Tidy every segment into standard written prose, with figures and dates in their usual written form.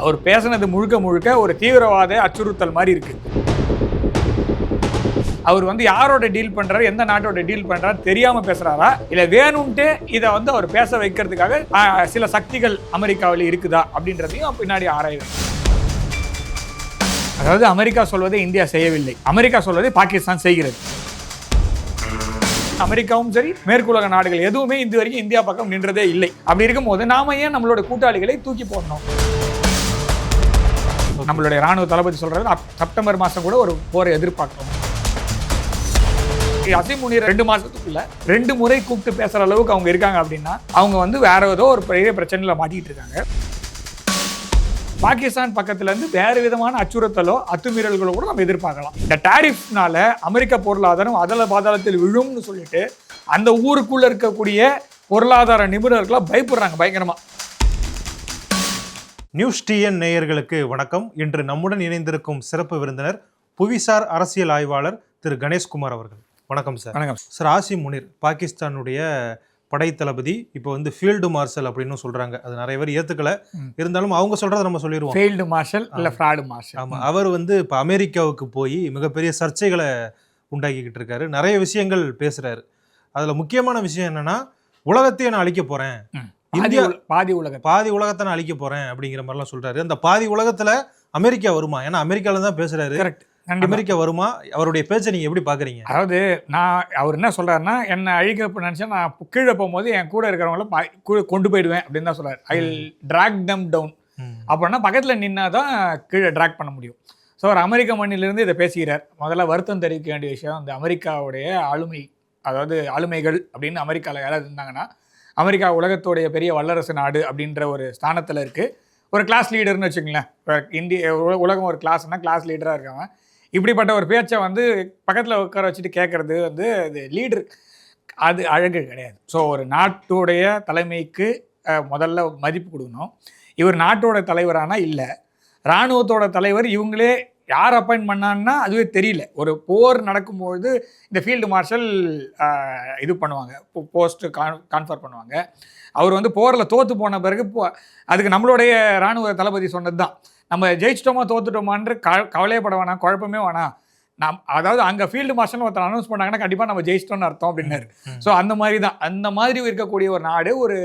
அவர் பேசினது முழுக்க முழுக்க ஒரு தீவிரவாத அச்சுறுத்தல் மாதிரி இருக்கு. அவர் வந்து யாரோட டீல் பண்றாரு, எந்த நாட்டோட டீல் பண்றாரு தெரியாம பேசுறாரா, இல்ல வேணும்ட்டு இதை வந்து அவர் பேச வைக்கிறதுக்காக சில சக்திகள் அமெரிக்காவில் இருக்குதா அப்படின்றதையும் பின்னாடி ஆராய்வு. அதாவது அமெரிக்கா சொல்வதை இந்தியா செய்யவில்லை, அமெரிக்கா சொல்வதை பாகிஸ்தான் செய்கிறது. அமெரிக்காவும் சரி மேற்குலக நாடுகள் எதுவுமே இது வரைக்கும் இந்தியா பக்கம் நின்றதே இல்லை. அப்படி இருக்கும் போது நாம ஏன் நம்மளோட கூட்டாளிகளை தூக்கி போடணும்? நம்மளுடைய ராணுவ தளபதி சொல்றது செப்டம்பர் மாசம் கூட ஒரு போரை எதிர்பார்க்கணும். அசீம் முனீர் 2 மாசத்துக்குள்ள 2 முறை கூப்பிட்டு பேசுற அளவுக்கு அவங்க இருக்காங்க அப்படின்னா அவங்க வந்து வேற ஏதோ ஒரு பெரிய பிரச்சனையில மாட்டிட்டு இருக்காங்க. பாகிஸ்தான் பக்கத்துல இருந்து வேற விதமான அச்சுறுத்தலோ அத்துமீறல்களோ கூட நம்ம எதிர்பார்க்கலாம். இந்த டாரிஃப்னால அமெரிக்க பொருளாதாரம் அதல பாதாளத்தில் விழும்னு சொல்லிட்டு அந்த ஊருக்குள்ள இருக்கக்கூடிய பொருளாதார நிபுணர்களா பயப்படுறாங்க பயங்கரமா. நியூஸ் டிஎன் நேயர்களுக்கு வணக்கம். இன்று நம்முடன் இணைந்திருக்கும் சிறப்பு விருந்தினர் புவிசார் அரசியல் ஆய்வாளர் திரு கணேஷ்குமார் அவர்கள். வணக்கம் சார். வணக்கம் சார். அசீம் முனீர் பாகிஸ்தானுடைய படை தளபதி இப்போ வந்து ஃபீல்டு மார்ஷல் அப்படின்னு சொல்றாங்க. அது நிறைய பேர் ஏத்துக்கல, இருந்தாலும் அவங்க சொல்றதை நம்ம சொல்லிடுவோம். ஃபீல்டு மார்ஷல் இல்ல ஃப்ராடு மார்ஷல். ஆமா, அவர் வந்து இப்போ அமெரிக்காவுக்கு போய் மிகப்பெரிய சர்ச்சைகளை உண்டாக்கிக்கிட்டு இருக்காரு. நிறைய விஷயங்கள் பேசுறாரு. அதுல முக்கியமான விஷயம் என்னன்னா, உலகத்தையே நான் அழிக்க போறேன், இந்தியா பாதி உலகத்தை நான் அழிக்க போறேன் அப்படிங்கிற மாதிரிலாம் சொல்றாரு. அந்த பாதி உலகத்துல அமெரிக்கா வருமா? ஏன்னா அமெரிக்கால தான் பேசுறாரு. கரெக்ட். அமெரிக்கா வருமா? அவருடைய பேச்சை நீங்க எப்படி பாக்குறீங்க? அதாவது அவர் என்ன சொல்றாருன்னா, என்ன அழிக்க நினைச்சா நான் கீழே போகும்போது என் கூட இருக்கிறவங்கள கொண்டு போயிடுவேன் அப்படின்னு தான் சொல்றாரு. I will track them down. அப்படின்னா பக்கத்துல நின்னாதான் கீழே டிராக் பண்ண முடியும். ஸோ அவர் அமெரிக்க மண்ணிலிருந்து இதை பேசுகிறார். முதல்ல வருத்தம் தெரிவிக்க வேண்டிய விஷயம், இந்த அமெரிக்காவுடைய ஆளுமை, அதாவது ஆளுமைகள் அப்படின்னு அமெரிக்காவில் யாராவது இருந்தாங்கன்னா, அமெரிக்கா உலகத்துடைய பெரிய வல்லரசு நாடு அப்படின்ற ஒரு ஸ்தானத்தில் இருக்குது. ஒரு கிளாஸ் லீடர்னு வச்சுங்களேன். உலகம் ஒரு கிளாஸ்னா கிளாஸ் லீடராக இருக்காங்க. இப்படிப்பட்ட ஒரு பேச்சை வந்து பக்கத்தில் உட்கார வச்சுட்டு கேட்குறது வந்து அது லீடர், அது அழகு கிடையாது. ஸோ ஒரு நாட்டுடைய தலைமைக்கு முதல்ல மதிப்பு கொடுக்கணும். இவர் நாட்டோட தலைவரானா இல்லை, இராணுவத்தோட தலைவர். இவங்களே யார் அப்பாயின்ட் பண்ணான்னா அதுவே தெரியல. ஒரு போர் நடக்கும்பொழுது இந்த ஃபீல்டு மார்ஷல் இது பண்ணுவாங்க, போஸ்ட்டு கான்ஃபர் பண்ணுவாங்க. அவர் வந்து போரில் தோற்று போன பிறகு அதுக்கு நம்மளுடைய இராணுவ தளபதி சொன்னது தான், நம்ம ஜெயிச்சிட்டோமா தோத்துட்டோமான்னு கவலையப்பட வேணாம், குழப்பமே வேணாம். அதாவது அங்கே ஃபீல்டு மார்ஷல் ஒருத்தர் அனௌன்ஸ் பண்ணாங்கன்னா கண்டிப்பாக நம்ம ஜெயிச்சிட்டோம்னு அர்த்தம் அப்படின்னாரு. ஸோ அந்த மாதிரி தான், அந்த மாதிரி இருக்கக்கூடிய ஒரு நாடு ஒரு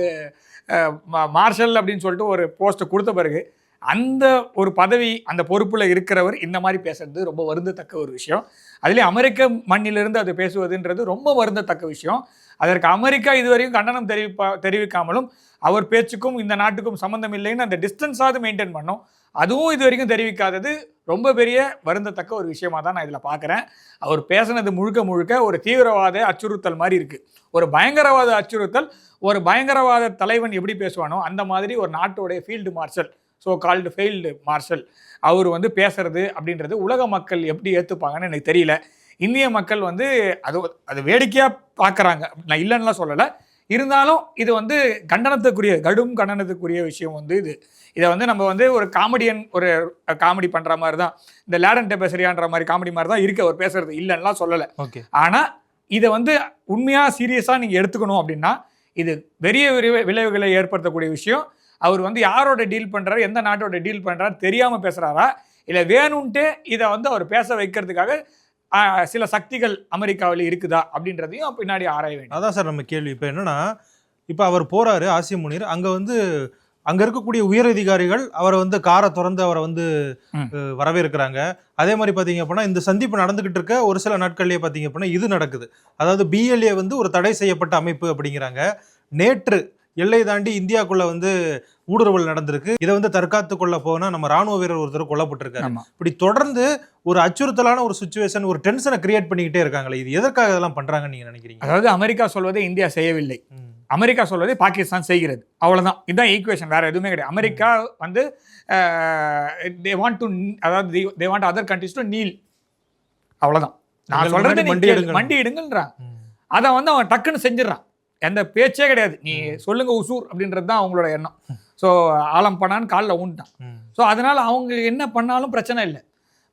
மார்ஷல் அப்படின்னு சொல்லிட்டு ஒரு போஸ்ட்டை கொடுத்த பிறகு அந்த ஒரு பதவி, அந்த பொறுப்பில் இருக்கிறவர் இந்த மாதிரி பேசுறது ரொம்ப வருந்தத்தக்க ஒரு விஷயம். அதுலேயும் அமெரிக்க மண்ணிலிருந்து அது பேசுவதுன்றது ரொம்ப வருந்தத்தக்க விஷயம். அதற்கு அமெரிக்கா இதுவரையும் கண்டனம் தெரிவிக்காமலும் அவர் பேச்சுக்கும் இந்த நாட்டுக்கும் சம்மந்தம் இல்லைன்னு அந்த டிஸ்டன்ஸாவது மெயின்டைன் பண்ணோம். அதுவும் இது வரைக்கும் தெரிவிக்காதது ரொம்ப பெரிய வருந்தத்தக்க ஒரு விஷயமாக தான் நான் இதில் பார்க்குறேன். அவர் பேசுனது முழுக்க முழுக்க ஒரு தீவிரவாத அச்சுறுத்தல் மாதிரி இருக்குது. ஒரு பயங்கரவாத அச்சுறுத்தல். ஒரு பயங்கரவாத தலைவன் எப்படி பேசுவானோ அந்த மாதிரி ஒரு நாட்டோடைய field marshal, so called field marshal, அவர் வந்து பேசுறது அப்படின்றது உலக மக்கள் எப்படி ஏற்றுப்பாங்கன்னு எனக்கு தெரியல. இந்திய மக்கள் வந்து அது வேடிக்கையாக பார்க்குறாங்க, நான் இல்லைன்னுலாம் சொல்லலை. இருந்தாலும் இது வந்து கடும் கண்டனத்துக்குரிய விஷயம் வந்து இதை வந்து நம்ம வந்து ஒரு காமெடியன், ஒரு காமெடி பண்ணுற மாதிரி தான், இந்த லேடன் டெபசரியான்ற மாதிரி காமெடி மாதிரி தான் இருக்குது அவர் பேசுறது, இல்லைன்னுலாம் சொல்லலை. ஓகே. ஆனால் இதை வந்து உண்மையாக சீரியஸாக நீங்கள் எடுத்துக்கணும் அப்படின்னா இது பெரிய விளைவுகளை ஏற்படுத்தக்கூடிய விஷயம். அவர் வந்து யாரோட டீல் பண்ணுறாரு, எந்த நாட்டோட டீல் பண்ணுறாரு தெரியாமல் பேசுகிறாரா, இல்லை வேணும்ட்டு இதை வந்து அவர் பேச வைக்கிறதுக்காக சில சக்திகள் அமெரிக்காவில் இருக்குதா அப்படின்றதையும் பின்னாடி ஆராய வேண்டும். அதான் சார் நம்ம கேள்வி. இப்போ என்னன்னா, இப்போ அவர் போறாரு அசீம் முனீர், அங்கே இருக்கக்கூடிய உயரதிகாரிகள் அவரை வந்து காரை திறந்து அவரை வந்து வரவேற்கிறாங்க. அதே மாதிரி பார்த்தீங்க அப்படின்னா இந்த சந்திப்பு நடந்துகிட்டு இருக்க ஒரு சில நாட்கள்லேயே பார்த்தீங்க அப்படின்னா இது நடக்குது. அதாவது BLA வந்து ஒரு தடை செய்யப்பட்ட அமைப்பு அப்படிங்கிறாங்க. நேற்று எல்லை தாண்டி இந்தியாக்குள்ள வந்து ஊடுருவல் நடந்திருக்கு. இதை வந்து தற்காத்து கொள்ள போனா நம்ம ராணுவ வீரர் ஒருத்தர் கொல்லப்பட்டிருக்காரு. இப்படி தொடர்ந்து ஒரு அச்சுறுத்தலான ஒரு சிச்சுவேஷன், ஒரு டென்ஷனை கிரியேட் பண்ணிக்கிட்டே இருக்காங்களே, இது எதற்காக இதெல்லாம் பண்றாங்கன்னு நீங்க நினைக்கிறீங்க? அதாவது அமெரிக்கா சொல்வதை இந்தியா செய்யவில்லை, அமெரிக்கா சொல்வதை பாகிஸ்தான் செய்கிறது, அவ்வளவுதான். இதுதான் ஈக்குவேஷன், வேற எதுவுமே கிடையாது. அமெரிக்கா வந்து they want to, அதாவது they want other countries to kneel, அவ்வளவுதான். நான் சொல்றது மண்டி எடுங்கன்றான். அதை வந்து அவன் டக்குன்னு செஞ்சிடறான், எந்த பேச்சே கிடையாது. நீ சொல்லுங்க உசூர் அப்படின்றது தான் அவங்களோட எண்ணம். ஸோ ஆலம் பண்ணான்னு காலில் ஊன்ட்டான். ஸோ அதனால அவங்க என்ன பண்ணாலும் பிரச்சனை இல்லை.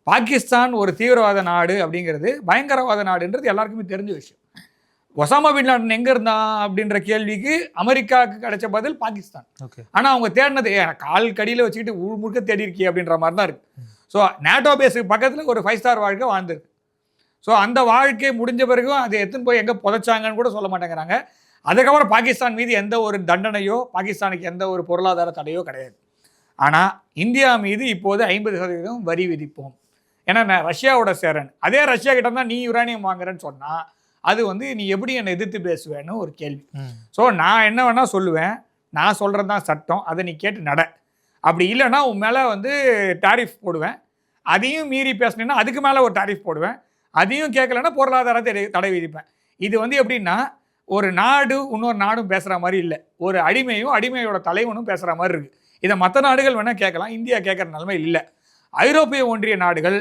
பாகிஸ்தான் ஒரு தீவிரவாத நாடு அப்படிங்கிறது, பயங்கரவாத நாடுன்றது எல்லாருக்குமே தெரிஞ்ச விஷயம். ஒசாமா பின் லாடன் எங்க இருந்தான் அப்படின்ற கேள்விக்கு அமெரிக்காவுக்கு கிடைச்ச பதில் பாகிஸ்தான். ஆனா அவங்க தேடினது கால் கடியில வச்சுக்கிட்டு முழுக்க தேடி இருக்கி அப்படின்ற மாதிரி தான் இருக்கு. ஸோ நேட்டோ பேஸுக்கு பக்கத்துல ஒரு 5 ஸ்டார் வாழ்க்கை வாழ்ந்துருக்கு. ஸோ அந்த வாழ்க்கை முடிஞ்ச பிறகும் அதை எடுத்துன்னு போய் எங்க புதைச்சாங்கன்னு கூட சொல்ல மாட்டேங்கிறாங்க. அதுக்கப்புறம் பாகிஸ்தான் மீது எந்த ஒரு தண்டனையோ பாகிஸ்தானுக்கு எந்த ஒரு பொருளாதார தடையோ கிடையாது. ஆனா இந்தியா மீது இப்போது 50% வரி விதிப்போம். ஏன்னா நான் ரஷ்யாவோட சேரன், அதே ரஷ்யா கிட்ட தான் நீ யுரேனியம் வாங்குறேன்னு சொன்னா அது நீ எப்படி என்னை எதிர்த்து பேசுவேன்னு ஒரு கேள்வி. ஸோ நான் என்ன வேணா சொல்லுவேன், நான் சொல்கிறது தான் சட்டம், அதை நீ கேட்டு நட. அப்படி இல்லைன்னா உன் மேலே டாரிஃப் போடுவேன். அதையும் மீறி பேசினேன்னா அதுக்கு மேலே ஒரு டாரிஃப் போடுவேன். அதையும் கேட்கலன்னா பொருளாதார தடை விதிப்பேன். இது எப்படின்னா ஒரு நாடு இன்னொரு நாடும் பேசுகிற மாதிரி இல்லை, ஒரு அடிமையும் அடிமையோட தலைவனும் பேசுகிற மாதிரி இருக்குது. இதை மற்ற நாடுகள் வேணால் கேட்கலாம், இந்தியா கேட்குற நிலைமை இல்லை. ஐரோப்பிய ஒன்றிய நாடுகள்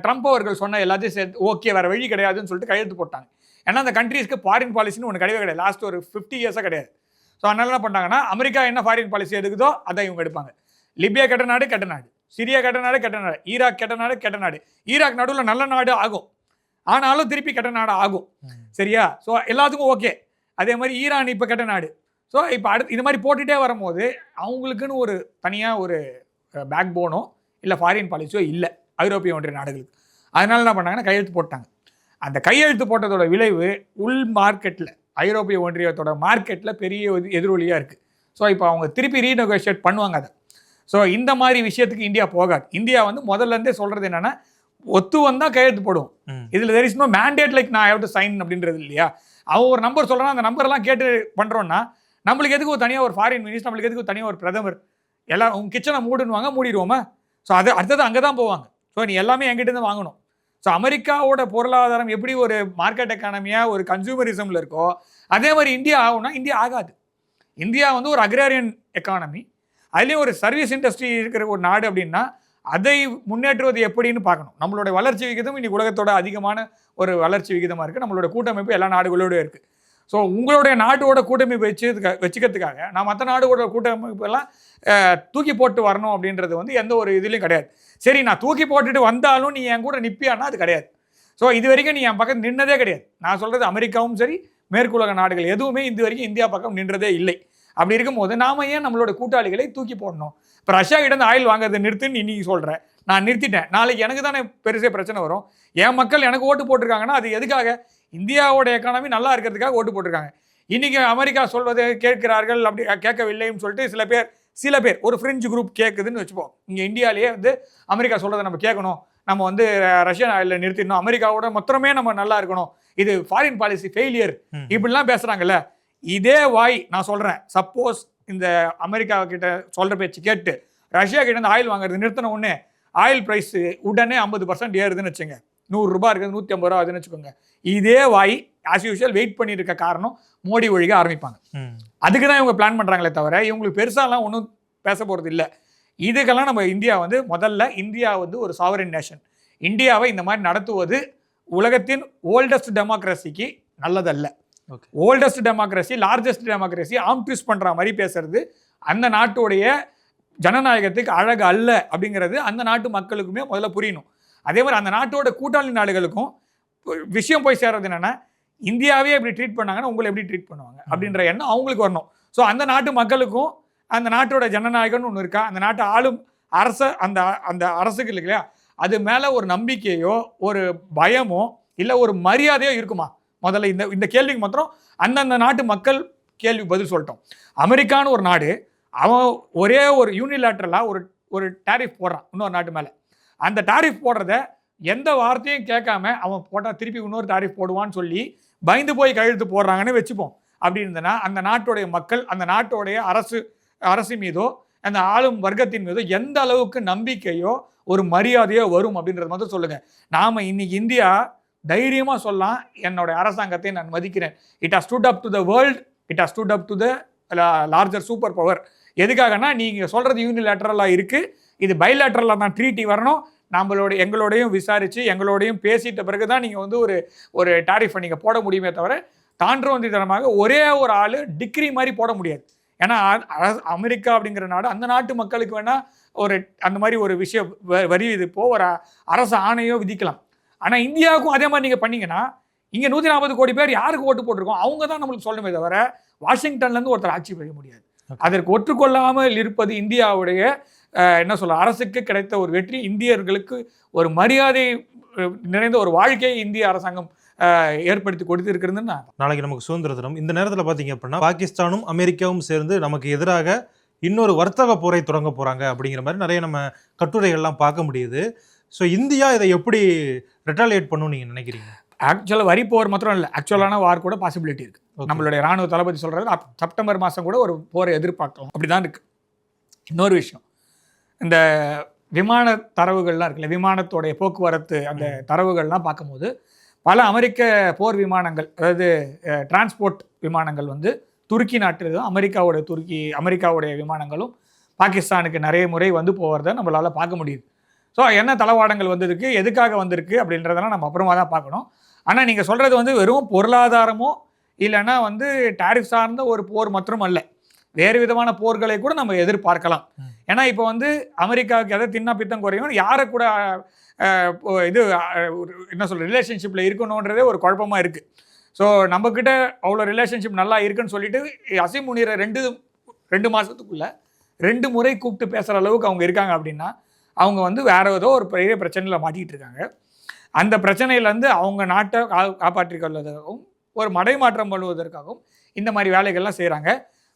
ட்ரம்ப் அவர்கள் சொன்ன எல்லாத்தையும் சேர்த்து ஓகே வேறு வழி கிடையாதுன்னு சொல்லிட்டு கையெழுத்து போட்டாங்க. ஏன்னா அந்த கண்ட்ரீஸ்க்கு ஃபாரின் பாலிசின்னு ஒன்று கிடையவே கிடையாது, லாஸ்ட் ஒரு 50 இயர்ஸாக கிடையாது. ஸோ அதனால என்ன பண்ணாங்கன்னா அமெரிக்கா என்ன ஃபாரின் பாலிசி எடுக்குதோ அதை இவங்க எடுப்பாங்க. லிபியா கெட்ட நாடு கெட்ட நாடு, சிரியா கெட்ட நாடு கெட்ட நாடு, ஈராக் கெட்ட நாடு கெட்ட நாடு. ஈராக் நடுவில் நல்ல நாடு ஆகும், ஆனாலும் திருப்பி கெட்ட நாடு ஆகும். சரியா? ஸோ எல்லாத்துக்கும் ஓகே. அதே மாதிரி ஈரான் இப்போ கெட்ட நாடு. ஸோ இப்போ அடுத்து இது மாதிரி போட்டுகிட்டே வரும்போது அவங்களுக்குன்னு ஒரு தனியாக ஒரு பேக் போனோ இல்லை ஃபாரின் பாலிசியோ இல்லை ஐரோப்பிய ஒன்றிய நாடுகளுக்கு. அதனால என்ன பண்ணாங்கன்னா கையெழுத்து போட்டாங்க. அந்த கையெழுத்து போட்டதோட விளைவு உள் மார்க்கெட்டில், ஐரோப்பிய ஒன்றியத்தோட மார்க்கெட்டில் பெரிய எதிரொலியாக இருக்குது. ஸோ இப்போ அவங்க திருப்பி ரீநெகோஷியேட் பண்ணுவாங்க அதை. ஸோ இந்த மாதிரி விஷயத்துக்கு இந்தியா போகாது. இந்தியா முதல்லேருந்தே சொல்கிறது என்னென்னா ஒத்து வந்தால் கையெழுத்து போடுவோம். இதில் there is no mandate like நான் ஹேவ் டு சைன் அப்படின்றது இல்லையா. அவன் ஒரு நம்பர் சொல்கிறான், அந்த நம்பரெல்லாம் கேட்டு பண்ணுறோன்னா நம்மளுக்கு எதுக்கு ஒரு தனியாக ஒரு ஃபாரின் மினிஸ்டர், நம்மளுக்கு எதுக்கு ஒரு தனியாக ஒரு பிரதமர், எல்லாம் உங்கள் கிச்சனை மூடுன்னுவாங்க, மூடிடுவோமா. ஸோ அது அடுத்தது அங்கே தான் போவாங்க. ஸோ நீ எல்லாமே என்கிட்ட வாங்கணும். ஸோ அமெரிக்காவோட பொருளாதாரம் எப்படி ஒரு மார்க்கெட் எக்கானமியாக ஒரு கன்சூமரிசமில் இருக்கோ அதே மாதிரி இந்தியா ஆகும்னா இந்தியா ஆகாது. இந்தியா ஒரு அக்ரேரியன் எக்கானமி, அதுலேயும் ஒரு சர்வீஸ் இண்டஸ்ட்ரி இருக்கிற ஒரு நாடு அப்படின்னா அதை முன்னேற்றுவது எப்படின்னு பார்க்கணும். நம்மளோட வளர்ச்சி விகிதம் இன்னைக்கு உலகத்தோட அதிகமான ஒரு வளர்ச்சி விகிதமாக இருக்குது. நம்மளோட கூட்டமைப்பு எல்லா நாடுகளோடு இருக்குது. ஸோ உங்களுடைய நாட்டோட கூட்டமைப்பு வச்சுக்கிறதுக்காக நான் மற்ற நாடுகளோட கூட்டமைப்பெல்லாம் தூக்கி போட்டு வரணும் அப்படின்றது எந்த ஒரு இதுலையும் கிடையாது. சரி, நான் தூக்கி போட்டுட்டு வந்தாலும் நீ என் கூட நிற்பியானா அது கிடையாது. ஸோ இது வரைக்கும் நீ என் பக்கம் நின்னதே கிடையாது. நான் சொல்கிறது அமெரிக்காவும் சரி மேற்குலக நாடுகள் எதுவுமே இது வரைக்கும் இந்தியா பக்கம் நின்றதே இல்லை. அப்படி இருக்கும்போது நாம ஏன் நம்மளோட கூட்டாளிகளை தூக்கி போடணும்? இப்போ ரஷ்யா கிட்ட ஆயில் வாங்குறதை நிறுத்துன்னு நீ சொல்கிறேன், நான் நிறுத்திட்டேன், நாளைக்கு எனக்கு தானே பெருசே பிரச்சனை வரும். என் மக்கள் எனக்கு ஓட்டு போட்டிருக்காங்கன்னா அது எதுக்காக? இந்தியாவோட எக்கானமி நல்லா இருக்கிறதுக்காக ஓட்டு போட்டிருக்காங்க. இன்றைக்கி அமெரிக்கா சொல்வதை கேட்கிறார்கள், அப்படி கேட்கவில்லைன்னு சொல்லிட்டு சில பேர் ஒரு ஃப்ரெஞ்சு குரூப் கேட்குதுன்னு வச்சுப்போம். இங்கே இந்தியாவிலேயே அமெரிக்கா சொல்கிறத நம்ம கேட்கணும், நம்ம ரஷ்யன் ஆயிலில் நிறுத்திடணும், அமெரிக்காவோட மொத்தமே நம்ம நல்லா இருக்கணும், இது ஃபாரின் பாலிசி ஃபெயிலியர் இப்படிலாம் பேசுகிறாங்கல்ல. இதே வாய் நான் சொல்கிறேன், சப்போஸ் இந்த அமெரிக்கா கிட்ட சொல்கிற பேச்சு கேட்டு ரஷ்யா கிட்ட ஆயில் வாங்குறது நிறுத்தின உடனே ஆயில் ப்ரைஸ் உடனே 50% ஏறுதுன்னு வச்சுங்க, 100 ரூபாய் இருக்குது 150 ரூபா ஆகுதுன்னு வச்சுக்கோங்க. இதே வாய் ஆஸ் யூஷுவல் வெயிட் பண்ணிட்டு இருக்க காரணம் மோடி ஒழிக ஆரம்பிப்பாங்க. அதுக்கு தான் இவங்க பிளான் பண்ணுறாங்களே தவிர இவங்களுக்கு பெருசாலாம் ஒன்றும் பேச போகிறது இல்லை. இதுக்கெல்லாம் நம்ம இந்தியா முதல்ல இந்தியா ஒரு சாவரின் நேஷன். இந்தியாவை இந்த மாதிரி நடத்துவது உலகத்தின் ஓல்டஸ்ட் டெமோக்ரஸிக்கு நல்லதல்ல. ஓல்டஸ்ட் டெமோக்ரஸி, லார்ஜஸ்ட் டெமோக்ரஸி ஆம் ட்விஸ்ட் பண்ணுற மாதிரி பேசுறது அந்த நாட்டுடைய ஜனநாயகத்துக்கு அழகு அல்ல அப்படிங்கிறது அந்த நாட்டு மக்களுக்குமே முதல்ல புரியணும். அதே மாதிரி அந்த நாட்டோட கூட்டாளி நாடுகளுக்கும் விஷயம் போய் சேர்றது என்னென்னா, இந்தியாவே எப்படி ட்ரீட் பண்ணாங்கன்னா உங்களை எப்படி ட்ரீட் பண்ணுவாங்க அப்படின்ற எண்ணம் அவங்களுக்கு வரணும். ஸோ அந்த நாட்டு மக்களுக்கும் அந்த நாட்டோட ஜனநாயகம்னு ஒன்று இருக்கா, அந்த நாட்டு ஆளும் அந்த அரசுக்கு இல்லையா, அது மேலே ஒரு நம்பிக்கையோ ஒரு பயமோ இல்லை ஒரு மரியாதையோ இருக்குமா? முதல்ல இந்த கேள்விக்கு மாத்திரம் அந்தந்த நாட்டு மக்கள் கேள்வி பதில் சொல்லிட்டோம். அமெரிக்கான்னு ஒரு நாடு, அவன் ஒரே ஒரு யூனிலேட்ரலாக ஒரு டாரிஃப் போடுறான் இன்னொரு நாட்டு மேலே. அந்த டாரிஃப் போடுறத எந்த வார்த்தையும் கேட்காம அவன் போட்டால் திருப்பி இன்னொரு டாரிஃப் போடுவான்னு சொல்லி பயந்து போய் கையெழுத்து போடுறாங்கன்னு வச்சுப்போம். அப்படி இருந்தனா அந்த நாட்டுடைய மக்கள் அந்த நாட்டுடைய அரசு மீதோ அந்த ஆளும் வர்க்கத்தின் மீதோ எந்த அளவுக்கு நம்பிக்கையோ ஒரு மரியாதையோ வரும் அப்படின்றது மட்டும் சொல்லுங்க. நாம இன்னைக்கு இந்தியா தைரியமாக சொல்லலாம், என்னோட அரசாங்கத்தை நான் மதிக்கிறேன். It has stood up to the world, it has stood up to the larger super power. எதுக்காகனா நீங்கள் சொல்கிறது யூனிலேட்ரலாக இருக்குது, இது பைலேட்ரலாக தான் ட்ரீட்டி வரணும். எங்களோடையும் விசாரித்து எங்களோடையும் பேசிட்ட பிறகு தான் நீங்கள் ஒரு டாரிஃபை நீங்கள் போட முடியுமே தவிர தாண்டவந்தித்தனமாக ஒரே ஒரு ஆள் டிக்ரி மாதிரி போட முடியாது. ஏன்னா அமெரிக்கா அப்படிங்கிற நாடு அந்த நாட்டு மக்களுக்கு வேணால் அந்த மாதிரி ஒரு விஷயம் வரி விதிப்போ ஒரு அரசு ஆணையோ விதிக்கலாம். ஆனால் இந்தியாவுக்கும் அதே மாதிரி நீங்கள் பண்ணிங்கன்னா இங்கே 140 கோடி பேர் யாருக்கு ஓட்டு போட்டிருக்கோம் அவங்க தான் நம்மளுக்கு சொல்லணுமே தவிர வாஷிங்டன்லேருந்து ஒருத்தர் ஆட்சி செய்ய முடியாது. அதற்கு ஒற்றுக்கொள்ளாமல் இருப்பது இந்தியாவுடைய என்ன சொல்ல அரசுக்கு கிடைத்த ஒரு வெற்றி, இந்தியர்களுக்கு ஒரு மரியாதை நிறைந்த ஒரு வாழ்க்கையை இந்திய அரசாங்கம் ஏற்படுத்தி கொடுத்திருக்கிறதுன்னு. நாளைக்கு நமக்கு சுதந்திர தினம். இந்த நேரத்தில் பார்த்தீங்க அப்படின்னா பாகிஸ்தானும் அமெரிக்காவும் சேர்ந்து நமக்கு எதிராக இன்னொரு வர்த்தக போரை தொடங்க போறாங்க அப்படிங்கிற மாதிரி நிறைய நம்ம கட்டுரைகள்லாம் பார்க்க முடியுது. ஸோ இந்தியா இதை எப்படி ரெட்டாலியேட் பண்ணும் நீங்க நினைக்கிறீங்க? ஆக்சுவலாக வரி போர் மாத்திரம் இல்லை, ஆக்சுவலான வார் கூட பாசிபிலிட்டி இருக்கு. நம்மளுடைய ராணுவ தளபதி சொல்றது செப்டம்பர் மாதம் கூட ஒரு போரை எதிர்பார்க்கலாம், அப்படிதான் இருக்கு. இன்னொரு விஷயம், இந்த விமான தரவுகள்லாம் இருக்குல்ல, விமானத்தோடைய போக்குவரத்து அந்த தரவுகள்லாம் பார்க்கும்போது பல அமெரிக்க போர் விமானங்கள், அதாவது டிரான்ஸ்போர்ட் விமானங்கள் வந்து துருக்கி நாட்டில் அமெரிக்காவுடைய விமானங்களும் பாகிஸ்தானுக்கு நிறைய முறை வந்து போகிறத நம்மளால் பார்க்க முடியுது. ஸோ என்ன தளவாடங்கள் வந்திருக்கு, எதுக்காக வந்திருக்கு அப்படின்றதெல்லாம் நம்ம அப்புறமா தான் பார்க்கணும். ஆனால் நீங்கள் சொல்கிறது வந்து வெறும் பொருளாதாரமோ இல்லைன்னா வந்து டாரிஃப் சார்ந்த ஒரு போர் மற்றும் அல்ல, வேறு விதமான போர்களை கூட நம்ம எதிர்பார்க்கலாம். ஏன்னா இப்போ வந்து அமெரிக்காவுக்கு எதை தின்னா பித்தம் குறையும், யாரை கூட இது என்ன சொல்ற ரிலேஷன்ஷிப்பில் இருக்கணுன்றதே ஒரு குழப்பமாக இருக்குது. ஸோ நம்மக்கிட்ட அவ்வளோ ரிலேஷன்ஷிப் நல்லா இருக்குன்னு சொல்லிட்டு அசீம் முனீரை ரெண்டு மாதத்துக்குள்ளே 2 முறை கூப்பிட்டு பேசுகிற அளவுக்கு அவங்க இருக்காங்க அப்படின்னா அவங்க வந்து வேற ஏதோ ஒரு பெரிய பிரச்சனையில் மாட்டிகிட்டு இருக்காங்க. அந்த பிரச்சனையிலேருந்து அவங்க நாட்டை காப்பாற்றிக் கொள்வதற்காகவும் ஒரு மடைமாற்றம் பண்ணுவதற்காகவும் இந்த மாதிரி வேலைகள்லாம் செய்கிறாங்க.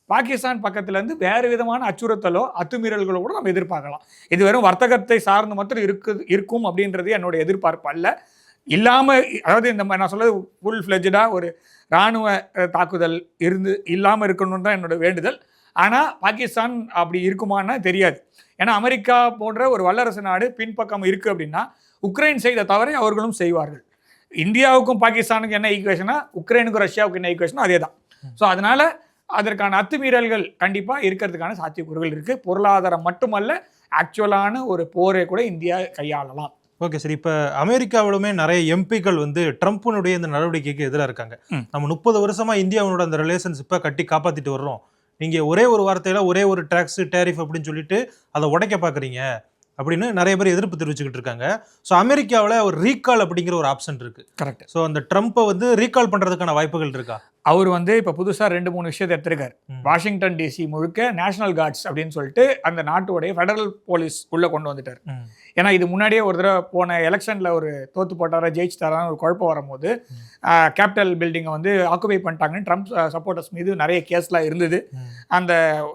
பாகிஸ்தான் பக்கத்துலேருந்து வேறு விதமான அச்சுறுத்தலோ அத்துமீறல்களோ கூட நம்ம எதிர்பார்க்கலாம். இது வெறும் வர்த்தகத்தை சார்ந்து மட்டும் இருக்கும் அப்படின்றது என்னுடைய எதிர்பார்ப்பு அல்ல. இல்லாமல், அதாவது இந்த நான் சொல்றது ஃபுல் ஃப்ளெஜ்டாக ஒரு இராணுவ தாக்குதல் இல்லாமல் இருக்கணும்னு தான் என்னோட வேண்டுதல். ஆனால் பாகிஸ்தான் அப்படி இருக்குமான்னா தெரியாது. ஏன்னா அமெரிக்கா போன்ற ஒரு வல்லரசு நாடு பின்பக்கம் இருக்குது அப்படின்னா உக்ரைன் செய்த தவறை அவர்களும் செய்வார்கள். இந்தியாவுக்கும் பாகிஸ்தானுக்கு என்ன ஈக்குவேஷனா, உக்ரைனுக்கும் ரஷ்யாவுக்கு என்ன ஈக்குவேஷனோ அதே தான். ஸோ அதனால அதற்கான அத்துமீறல்கள் கண்டிப்பாக இருக்கிறதுக்கான சாத்தியக்கூறுகள் இருக்குது. பொருளாதாரம் மட்டுமல்ல, ஆக்சுவலான ஒரு போரை கூட இந்தியா கையாளலாம். ஓகே சார், இப்போ அமெரிக்காவிலுமே நிறைய எம்பிக்கள் வந்து ட்ரம்ப்பினுடைய இந்த நடவடிக்கைக்கு எதிராக இருக்காங்க. நம்ம 30 வருஷமா இந்தியாவோட அந்த ரிலேஷன்ஷிப்பை கட்டி காப்பாற்றிட்டு வர்றோம், நீங்கள் ஒரே ஒரு வார்த்தையில ஒரே ஒரு டாக்ஸ் டேரிஃப் அப்படின்னு சொல்லிட்டு அதை உடைக்க பார்க்குறீங்க அப்படின்னு நிறைய பேர் எதிர்ப்பு தெரிவிச்சுக்கிட்டு இருக்காங்க. ஸோ அமெரிக்காவில் ஒரு ரீகால் அப்படிங்கிற ஒரு ஆப்ஷன் இருக்கு. கரெக்ட். ஸோ அந்த ட்ரம்ப்பை வந்து ரீகால் பண்ணுறதுக்கான வாய்ப்புகள் இருக்கா? அவர் வந்து இப்போ புதுசாக 2-3 விஷயத்தை எடுத்திருக்காரு. வாஷிங்டன் டிசி முழுக்க நேஷனல் கார்ட்ஸ் அப்படின்னு சொல்லிட்டு அந்த நாட்டுடைய ஃபெடரல் போலீஸ் உள்ளே கொண்டு வந்துட்டார். ஏன்னா இது முன்னாடியே ஒரு தடவை போன எலெக்ஷனில் ஒரு தோத்து போட்டாரா ஜெயிச்சுட்டாரான்னு ஒரு குழப்பம் வரும்போது கேபிட்டல் பில்டிங்கை வந்து ஆக்குபை பண்ணிட்டாங்கன்னு ட்ரம்ப் சப்போர்ட்டர்ஸ் மீது நிறைய கேஸ்லாம் இருந்தது. அந்த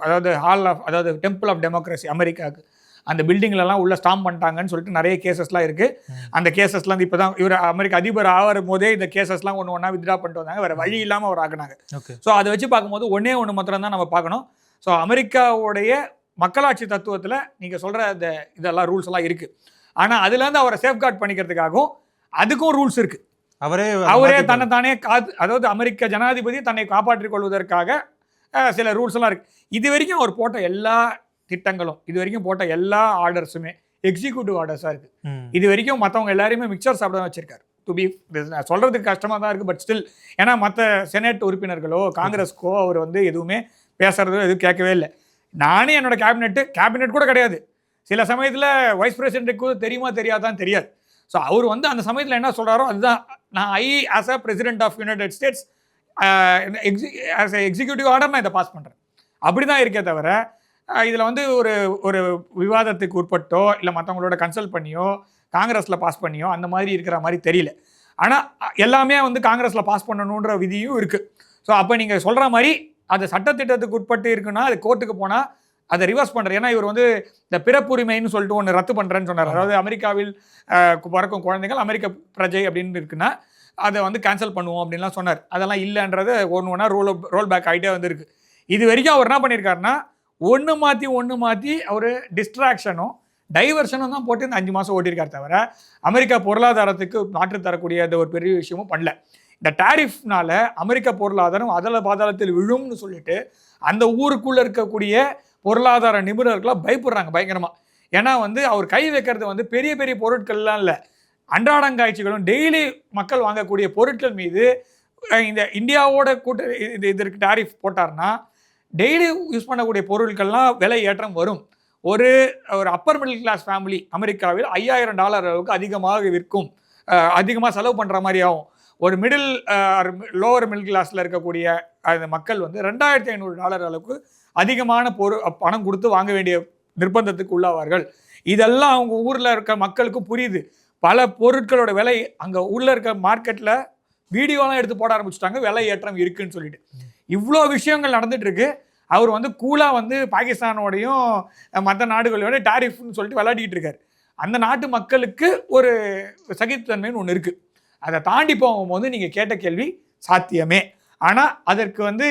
அதாவது டெம்பிள் ஆஃப் டெமோக்ரஸி அமெரிக்காவுக்கு அந்த பில்டிங்லலாம் உள்ள ஸ்டாம்ப் பண்ணிட்டாங்கன்னு சொல்லிட்டு நிறைய கேசஸ்லாம் இருக்குது. அந்த கேசஸ்லாம் இப்போ தான் இவர் அமெரிக்க அதிபர் ஆகிற போதே இந்த கேசஸ்லாம் ஒன்றா வித்ட்ரா பண்ணிட்டு வந்தாங்க, வேறு வழி இல்லாமல் அவர் ஆகினாங்க. ஸோ அதை வச்சு பார்க்கும்போது ஒன்று மாத்திரம் தான் நம்ம பார்க்கணும். ஸோ அமெரிக்காவுடைய மக்களாட்சி தத்துவத்தில் நீங்கள் சொல்கிற அந்த இதெல்லாம் ரூல்ஸ் எல்லாம் இருக்குது. ஆனால் அதுலேருந்து அவரை சேஃப்கார்ட் பண்ணிக்கிறதுக்காகவும் அதுக்கும் ரூல்ஸ் இருக்குது. அவரே தன்னைத்தானே அதாவது அமெரிக்க ஜனாதிபதி தன்னை காப்பாற்றிக் கொள்வதற்காக சில ரூல்ஸ் எல்லாம் இருக்குது. இது வரைக்கும் அவர் போட்ட எல்லா திட்டங்களும், இது வரைக்கும் போட்ட எல்லா ஆர்டர்ஸுமே எக்ஸிக்யூட்டிவ் ஆர்டர்ஸாக இருக்குது. இது வரைக்கும் மற்றவங்க எல்லாருமே மிக்சர் சாப்பிட வச்சிருக்காரு. டு பி சொல்கிறதுக்கு கஷ்டமாக தான் இருக்குது, பட் ஸ்டில். ஏன்னா மற்ற செனட் உறுப்பினர்களோ காங்கிரஸ்க்கோ அவர் வந்து எதுவுமே பேசுகிறதோ எதுவும் கேட்கவே இல்லை. நானே என்னோட கேபினெட் கூட கிடையாது. சில சமயத்தில் வைஸ் பிரசிடென்ட்டுக்கு தெரியுமா தெரியாதான் தெரியாது. ஸோ அவர் வந்து அந்த சமயத்தில் என்ன சொல்கிறாரோ அதுதான். நான் as a president of United States as a executive order நான் இதை பாஸ் பண்ணுறேன் அப்படி தான் இருக்கே தவிர இதில் வந்து ஒரு விவாதத்துக்கு உட்பட்டோ இல்லை மற்றவங்களோட கன்சல்ட் பண்ணியோ காங்கிரஸில் பாஸ் பண்ணியோ அந்த மாதிரி இருக்கிற மாதிரி தெரியல. ஆனால் எல்லாமே வந்து காங்கிரஸில் பாஸ் பண்ணணுன்ற விதியும் இருக்குது. ஸோ அப்போ நீங்கள் சொல்கிற மாதிரி அது சட்டத்திட்டத்துக்கு உட்பட்டு இருக்குன்னா அது கோர்ட்டுக்கு போனால் அதை ரிவர்ஸ் பண்ணுறது. ஏன்னா இவர் வந்து இந்த பிறப்புரிமைன்னு சொல்லிட்டு ஒன்று ரத்து பண்ணுறேன்னு சொன்னார். அதாவது அமெரிக்காவில் பிறக்கும் குழந்தைகள் அமெரிக்க பிரஜை அப்படின்னு இருக்குன்னா அதை வந்து கேன்சல் பண்ணுவோம் அப்படின்லாம் சொன்னார். அதெல்லாம் இல்லைன்றது ஒன்று ரோல் பேக் ஆகிட்டே வந்துருக்கு. இது வரைக்கும் அவர் என்ன பண்ணியிருக்காருன்னா ஒன்று மாற்றி அவர் டிஸ்ட்ராக்ஷனும் டைவர்ஷனும் தான் போட்டு இந்த 5 மாதம் ஓட்டியிருக்காரு தவிர அமெரிக்கா பொருளாதாரத்துக்கு மாற்று தரக்கூடிய அந்த ஒரு பெரிய விஷயமும் பண்ணல. இந்த டாரிஃப்னால அமெரிக்க பொருளாதாரம் அதல பாதாளத்தில் விழும்னு சொல்லிட்டு அந்த ஊருக்குள்ளே இருக்கக்கூடிய பொருளாதார நிபுணர்களாக பயப்படுறாங்க பயங்கரமாக. ஏன்னா வந்து அவர் கை வைக்கிறது வந்து பெரிய பெரிய பொருட்கள்லாம் இல்லை, அன்றாடங்காய்ச்சிகளும் டெய்லி மக்கள் வாங்கக்கூடிய பொருட்கள் மீது இந்த இந்தியாவோட இதற்கு டாரிஃப் போட்டார்னா டெய்லி யூஸ் பண்ணக்கூடிய பொருட்கள்லாம் விலை ஏற்றம் வரும். ஒரு அப்பர் மிடில் கிளாஸ் ஃபேமிலி அமெரிக்காவில் $5000 அளவுக்கு அதிகமாக விற்கும், அதிகமாக செலவு பண்ணுற மாதிரி ஆகும். ஒரு லோவர் மிடில் கிளாஸில் இருக்கக்கூடிய அந்த மக்கள் வந்து $2,500 அளவுக்கு அதிகமான பணம் கொடுத்து வாங்க வேண்டிய நிர்பந்தத்துக்கு உள்ளாவார்கள். இதெல்லாம் அவங்க ஊரில் இருக்க மக்களுக்கும் புரியுது. பல பொருட்களோட விலை அங்கே ஊரில் இருக்க மார்க்கெட்டில் வீடியோலாம் எடுத்து போட ஆரம்பிச்சுட்டாங்க, விலை ஏற்றம் இருக்குன்னு சொல்லிட்டு. இவ்வளோ விஷயங்கள் நடந்துட்டு இருக்கு. அவர் வந்து கூலாக வந்து பாகிஸ்தானோடையும் மற்ற நாடுகளோட டாரிஃப்னு சொல்லிட்டு விளையாடிட்டு இருக்காரு. அந்த நாட்டு மக்களுக்கு ஒரு சகிப்புத்தன்மைன்னு ஒன்று இருக்குது. அதை தாண்டி போகும்போது நீங்கள் கேட்ட கேள்வி சாத்தியமே. ஆனால் அதற்கு வந்து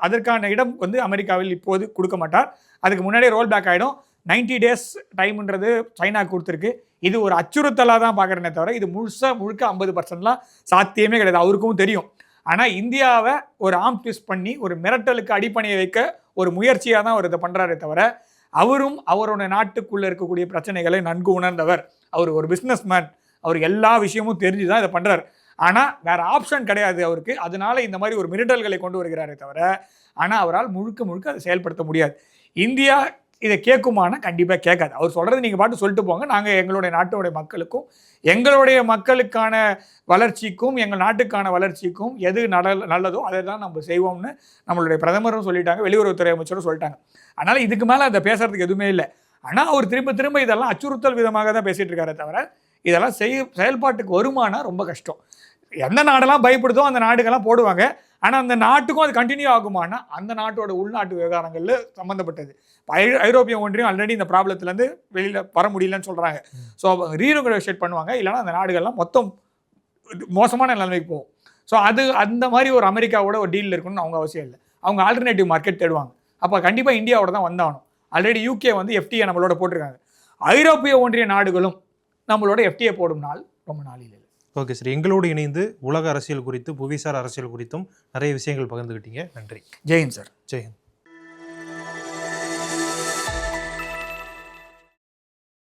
அதற்கான இடம் வந்து அமெரிக்காவில் இப்போது கொடுக்க மாட்டார். அதுக்கு முன்னாடியே ரோல் பேக் ஆகிடும். 90 days டைம்ன்றது சைனா கொடுத்துருக்கு. இது ஒரு அச்சுறுத்தலாக தான் பார்க்குறேனே தவிர இது முழுக்க 50%லாம் சாத்தியமே கிடையாது. அவருக்கும் தெரியும். ஆனால் இந்தியாவை ஒரு ஆர்ம் ட்விஸ்ட் பண்ணி ஒரு மிரட்டலுக்கு அடிப்பணியை வைக்க ஒரு முயற்சியாக தான் அவர் இதை பண்ணுறாரே தவிர அவரும் அவரோட நாட்டுக்குள்ளே இருக்கக்கூடிய பிரச்சனைகளை நன்கு உணர்ந்தவர். அவர் ஒரு பிஸ்னஸ் மேன். அவர் எல்லா விஷயமும் தெரிஞ்சு தான் இதை பண்ணுறாரு. ஆனால் வேற ஆப்ஷன் கிடையாது அவருக்கு. அதனால இந்த மாதிரி ஒரு மிரட்டல்களை கொண்டு வருகிறாரே தவிர ஆனால் அவரால் முழுக்க அதை செயல்படுத்த முடியாது. இந்தியா இதை கேட்குமானா கண்டிப்பாக கேட்காது. அவர் சொல்கிறது நீங்கள் பாட்டு சொல்லிட்டு போங்க, நாங்கள் எங்களுடைய நாட்டோடைய மக்களுக்கும் எங்களுடைய மக்களுக்கான வளர்ச்சிக்கும் எங்கள் நாட்டுக்கான வளர்ச்சிக்கும் எது நல்லதோ அதை தான் நம்ம செய்வோம்னு நம்மளுடைய பிரதமரும் சொல்லிட்டாங்க, வெளியுறவுத்துறை அமைச்சரும் சொல்லிட்டாங்க. அதனால் இதுக்கு மேலே அதை பேசுறதுக்கு எதுவுமே இல்லை. ஆனால் அவர் திரும்ப இதெல்லாம் அச்சுறுத்தல் விதமாக தான் பேசிகிட்டு இருக்காரே தவிர இதெல்லாம் செயல்பாட்டுக்கு வருமானா ரொம்ப கஷ்டம். எந்த நாடெல்லாம் பயப்படுதோ அந்த நாடுகள்லாம் போடுவாங்க. ஆனால் அந்த நாட்டுக்கும் அது கண்டினியூ ஆகுமானா அந்த நாட்டோட உள்நாட்டு விவகாரங்களில் சம்மந்தப்பட்டது. ஐரோப்பிய ஒன்றியம் ஆல்ரெடி இந்த ப்ராப்ளத்துலேருந்து வெளியில் வர முடியலன்னு சொல்கிறாங்க. ஸோ ரீநெகோஷியேட் பண்ணுவாங்க. இல்லைனா அந்த நாடுகள்லாம் மொத்தம் மோசமான நிலைமைக்கு போகும். ஸோ அந்த மாதிரி ஒரு அமெரிக்காவோட ஒரு டீல் இருக்கணும்னு அவங்க அவசியம் இல்லை. அவங்க ஆல்டர்னேட்டிவ் மார்க்கெட் தேடுவாங்க. அப்போ கண்டிப்பாக இந்தியாவோட தான் வந்தாகணும். ஆல்ரெடி யூகே வந்து FTA நம்மளோட போட்டிருக்காங்க. ஐரோப்பிய ஒன்றிய நாடுகளும் நம்மளோட FTA போடும் நாள் ரொம்ப நாள் இல்லை. ஓகே சார், எங்களோடு இணைந்து உலக அரசியல் குறித்து புவிசார் அரசியல் குறித்தும் நிறைய விஷயங்கள் பகிர்ந்துக்கிட்டீங்க. நன்றி. ஜெயின் சார். ஜெயின்.